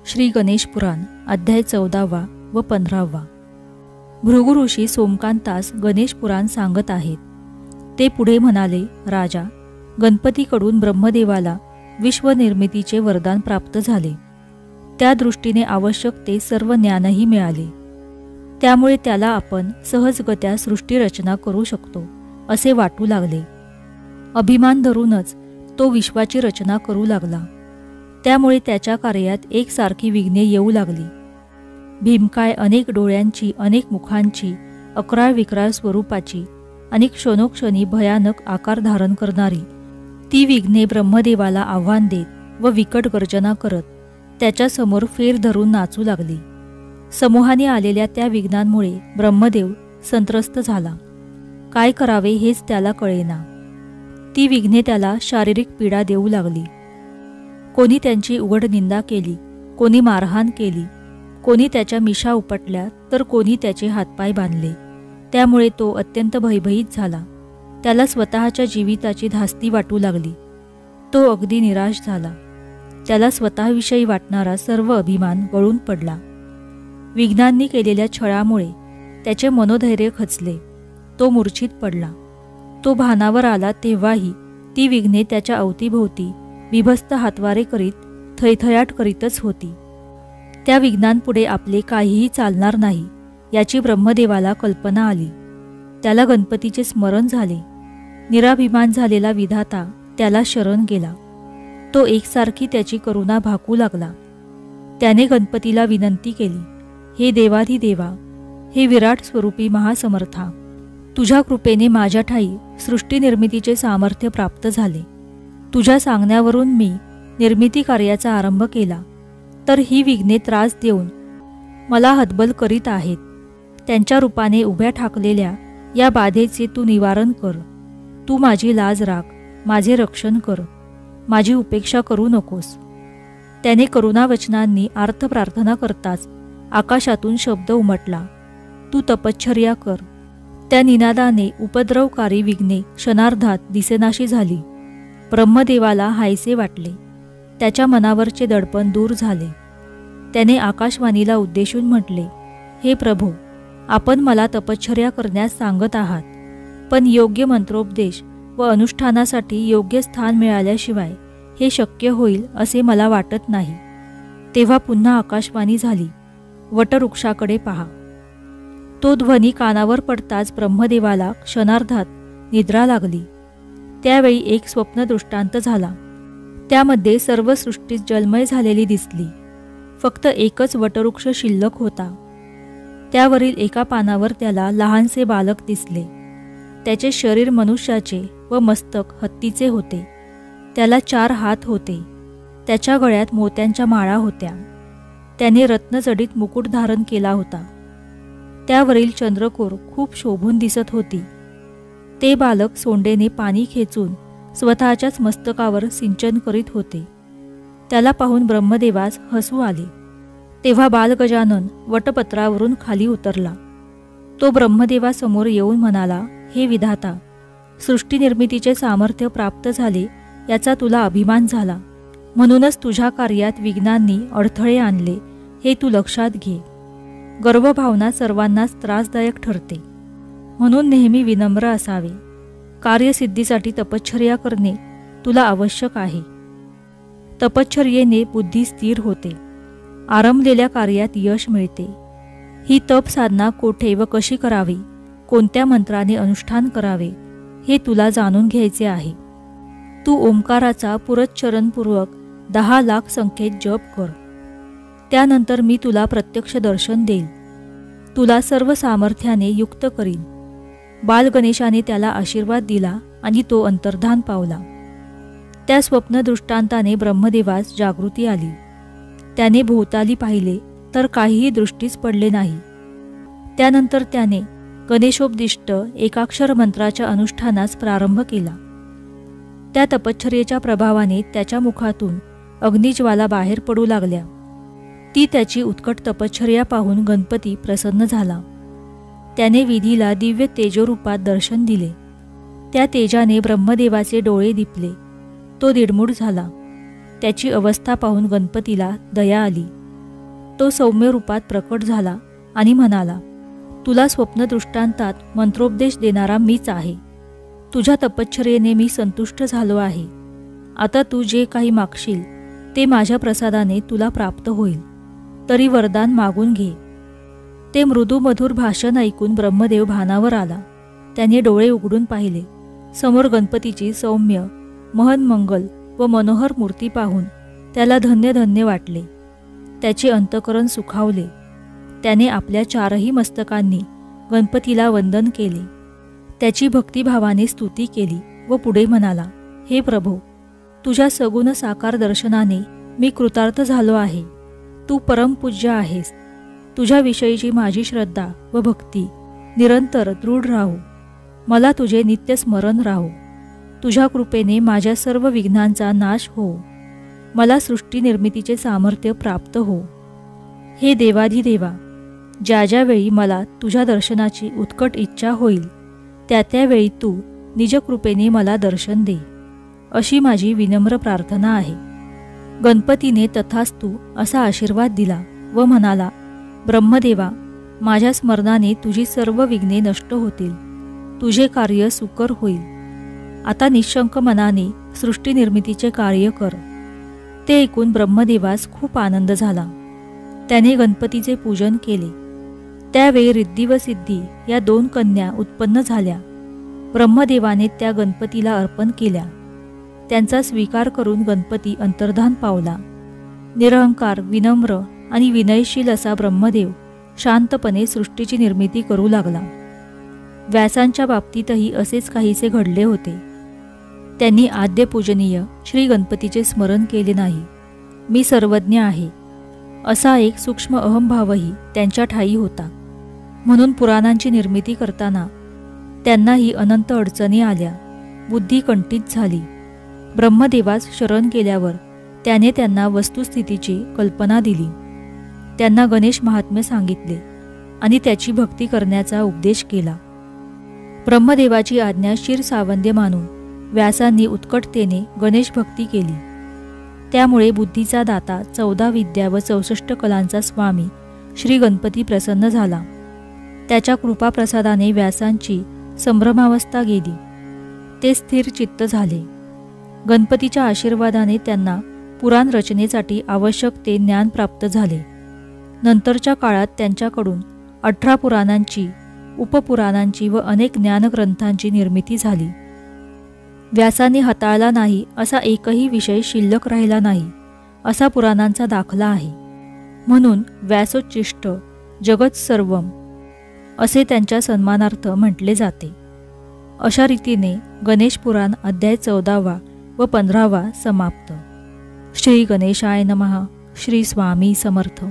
श्री गणेश पुराण अध्याय 14 व 15. भृगु ऋषी सोमकांतास गणेश पुराण सांगत आहेत. ते पुढे म्हणाले, राजा, गणपतीकडून ब्रह्मदेवाला विश्वनिर्मितीचे वरदान प्राप्त झाले. त्या दृष्टीने आवश्यक ते सर्व ज्ञानही मिळाले. त्यामुळे त्याला आपण सहजगत्या सृष्टीरचना करू शकतो असे वाटू लागले. अभिमान धरूनच तो विश्वाची रचना करू लागला. त्यामुळे त्याच्या कार्यात एकसारखी विघ्ने येऊ लागली. भीमकाय अनेक डोळ्यांची, अनेक मुखांची, अकराळ विक्राळ स्वरूपाची आणि क्षणोक्षणी भयानक आकार धारण करणारी ती विघ्ने ब्रह्मदेवाला आव्हान देत व विकट गर्जना करत त्याच्यासमोर फेर धरून नाचू लागली. समूहाने आलेल्या त्या विघ्नांमुळे ब्रह्मदेव संत्रस्त झाला. काय करावे हेच त्याला कळेना. ती विघ्ने त्याला शारीरिक पीडा देऊ लागली. कोणी त्यांची उघड निंदा केली, कोणी मारहाण केली, कोणी त्याच्या मिशा उपटल्या, तर कोणी त्याचे हातपाय बांधले. त्यामुळे तो अत्यंत भयभीत झाला. त्याला स्वतःच्या जीविताची धास्ती वाटू लागली. तो अगदी निराश झाला. त्याला स्वतःविषयी वाटणारा सर्व अभिमान गळून पडला. विघ्नांनी केलेल्या छळामुळे त्याचे मनोधैर्य खचले. तो मूर्छित पडला. तो भानावर आला तेव्हाही ती विघ्ने त्याच्या अवतीभोवती विभस्त हातवारे करीत थैथयाट करीतच होती. त्या विघ्नांपुढे आपले काहीही चालणार नाही याची ब्रह्मदेवाला कल्पना आली. त्याला गणपतीचे स्मरण झाले. निराभिमान झालेला विधाता त्याला शरण गेला. तो एकसारखी त्याची करुणा भाकू लागला. त्याने गणपतीला विनंती केली, हे देवाधिदेवा, हे विराट स्वरूपी महासमर्था, तुझ्या कृपेने माझ्या ठायी सृष्टीनिर्मितीचे सामर्थ्य प्राप्त झाले. तुझ्या सांगण्यावरून मी निर्मिती कार्याचा आरंभ केला, तर ही विघ्ने त्रास देऊन मला हतबल करीत आहेत. त्यांच्या रूपाने उभ्या ठाकलेल्या या बाधेचे तू निवारण कर. तू माझी लाज राख, माझे रक्षण कर, माझी उपेक्षा करू नकोस. त्याने करुणावचनांनी आर्त प्रार्थना करताच आकाशातून शब्द उमटला, तू तपश्चर्या कर. त्या निनादाने उपद्रवकारी विघ्ने क्षणार्धात दिसेनाशी झाली. ब्रह्मदेवाला हायसे वाटले. त्याच्या मनावरचे दडपण दूर झाले. त्याने आकाशवाणीला उद्देशून म्हटले, हे प्रभो, आपण मला तपश्चर्या करण्यास सांगत आहात, पण योग्य मंत्रोपदेश व अनुष्ठानासाठी योग्य स्थान मिळाल्याशिवाय हे शक्य होईल असे मला वाटत नाही. तेव्हा पुन्हा आकाशवाणी झाली, वटवृक्षाकडे पहा. तो ध्वनी कानावर पडताच ब्रह्मदेवाला क्षणार्धात निद्रा लागली. त्यावेळी एक स्वप्न दृष्टांत झाला. त्यामध्ये सर्व सृष्टी जलमय झालेली दिसली. फक्त एकच वटवृक्ष शिल्लक होता. त्यावरील एका पानावर त्याला लहानसे बालक दिसले. त्याचे शरीर मनुष्याचे व मस्तक हत्तीचे होते. त्याला 4 हात होते. त्याच्या गळ्यात मोत्यांच्या माळा होत्या. त्याने रत्नजडित मुकुट धारण केला होता. त्यावरील चंद्रकोर खूप शोभून दिसत होती. ते बालक सोंडेने पाणी खेचून स्वतःच्याच मस्तकावर सिंचन करीत होते. त्याला पाहून ब्रह्मदेवास हसू आले. तेव्हा बालगजानन वटपत्रावरून खाली उतरला. तो ब्रह्मदेवासमोर येऊन म्हणाला, हे विधाता, सृष्टीनिर्मितीचे सामर्थ्य प्राप्त झाले याचा तुला अभिमान झाला. म्हणूनच तुझ्या कार्यात विघ्नांनी अडथळे आणले हे तू लक्षात घे. गर्वभावना सर्वांनाच त्रासदायक ठरते. म्हणून नेहमी विनम्र असावे. कार्यसिद्धीसाठी तपश्चर्या करणे तुला आवश्यक आहे. तपश्चर्येने बुद्धी स्थिर होते. आरंभलेल्या कार्यात यश मिळते. ही तप साधना कोठे व कशी करावी, कोणत्या मंत्राने अनुष्ठान करावे हे तुला जाणून घ्यायचे आहे. तू ओंकाराचा पुरच्चरणपूर्वक 10 लाख संख्येत जप कर. त्यानंतर मी तुला प्रत्यक्ष दर्शन देईल. तुला सर्व सामर्थ्याने युक्त करीन. बालगणेशाने त्याला आशीर्वाद दिला आणि तो अंतर्धान पावला. त्या स्वप्नदृष्टांताने ब्रह्मदेवास जागृती आली. त्याने भोवताली पाहिले तर काहीही दृष्टीस पडले नाही. त्यानंतर त्याने गणेशोपदिष्ट एकाक्षर मंत्राच्या अनुष्ठानास प्रारंभ केला. त्या तपश्चर्येच्या प्रभावाने त्याच्या मुखातून अग्निज्वाला बाहेर पडू लागल्या. ती त्याची उत्कट तपश्चर्या पाहून गणपती प्रसन्न झाला. त्याने विधीला दिव्य तेजोरूपात दर्शन दिले. त्या तेजाने ब्रह्मदेवाचे डोळे दिपले. तो दिडमूड झाला. त्याची अवस्था पाहून गणपतीला दया आली. तो सौम्य रूपात प्रकट झाला आणि म्हणाला, तुला स्वप्नदृष्टांतात मंत्रोपदेश देणारा मीच आहे. तुझ्या तपश्चर्येने मी संतुष्ट झालो आहे. आता तू जे काही मागशील ते माझ्या प्रसादाने तुला प्राप्त होईल. तरी वरदान मागून घे. ते मृदू मधुर भाषण ऐकून ब्रह्मदेव भानावर आला. त्याने डोळे उघडून पाहिले. समोर गणपतीची सौम्य महन्मंगल व मनोहर मूर्ती पाहून त्याला धन्य धन्य वाटले. त्याचे अंतःकरण सुखावले. त्याने आपल्या चारही मस्तकांनी गणपतीला वंदन केले. त्याची भक्तिभावाने स्तुती केली व पुढे म्हणाला, हे प्रभो, तुझ्या सगुण साकार दर्शनाने मी कृतार्थ झालो आहे. तू परमपूज्य आहेस. तुझ्याविषयीची माझी श्रद्धा व भक्ती निरंतर दृढ राहो. मला तुझे नित्य स्मरण राहो. तुझ्या कृपेने माझ्या सर्व विघ्नांचा नाश हो. मला सृष्टी निर्मितीचे सामर्थ्य प्राप्त हो. हे देवाधिदेवा, ज्या ज्या वेळी मला तुझ्या दर्शनाची उत्कट इच्छा होईल त्या त्यावेळी तू निजकृपेने मला दर्शन दे, अशी माझी विनम्र प्रार्थना आहे. गणपतीने तथास्तु असा आशीर्वाद दिला व म्हणाला, ब्रह्मदेवा, माझ्या स्मरणाने तुझी सर्व विघ्ने नष्ट होतील. तुझे कार्य सुकर होईल. आता निःशंक मनाने सृष्टी निर्मितीचे कार्य कर. ते ऐकून ब्रह्मदेवास खूप आनंद झाला. त्याने गणपतीचे पूजन केले. त्यावेळी रिद्धी व सिद्धी या 2 कन्या उत्पन्न झाल्या. ब्रह्मदेवाने त्या गणपतीला अर्पण केल्या. त्यांचा स्वीकार करून गणपती अंतर्धान पावला. निरहंकार, विनम्र आणि विनयशील असा ब्रह्मदेव शांतपणे सृष्टीची निर्मिती करू लागला. व्यासांच्या बाबतीतही असेच काहीसे घडले होते. त्यांनी आद्य पूजनीय श्री गणपतीचे स्मरण केले नाही. मी सर्वज्ञ आहे असा एक सूक्ष्म अहंभावही त्यांच्या ठायी होता. म्हणून पुराणांची निर्मिती करताना त्यांनाही अनंत अडचणी आल्या. बुद्धी कंठित झाली. ब्रह्मदेवास शरण केल्यावर त्याने त्यांना वस्तुस्थितीची कल्पना दिली. त्यांना गणेश महात्म्य सांगितले आणि त्याची भक्ती करण्याचा उपदेश केला. ब्रह्मदेवाची आज्ञा शिरसावंद्य मानून व्यासांनी उत्कटतेने गणेश भक्ती केली. त्यामुळे बुद्धीचा दाता, 14 विद्या व 64 कलांचा स्वामी श्री गणपती प्रसन्न झाला. त्याच्या कृपाप्रसादाने व्यासांची संभ्रमावस्था गेली. ते स्थिर चित्त झाले. गणपतीच्या आशीर्वादाने त्यांना पुराण रचनेसाठी आवश्यक ते ज्ञान प्राप्त झाले. नंतरच्या काळात त्यांच्याकडून 18 पुराणांची, उपपुराणांची व अनेक ज्ञानग्रंथांची निर्मिती झाली. व्यासाने हाताळला नाही असा एकही विषय शिल्लक राहिला नाही असा पुराणांचा दाखला आहे. म्हणून व्यासोच्छिष्ट जगत सर्वम असे त्यांच्या सन्मानार्थ म्हटले जाते. अशा रीतीने गणेश पुराण अध्याय 14 व 15 समाप्त. श्री गणेशाय नमः. श्री स्वामी समर्थ.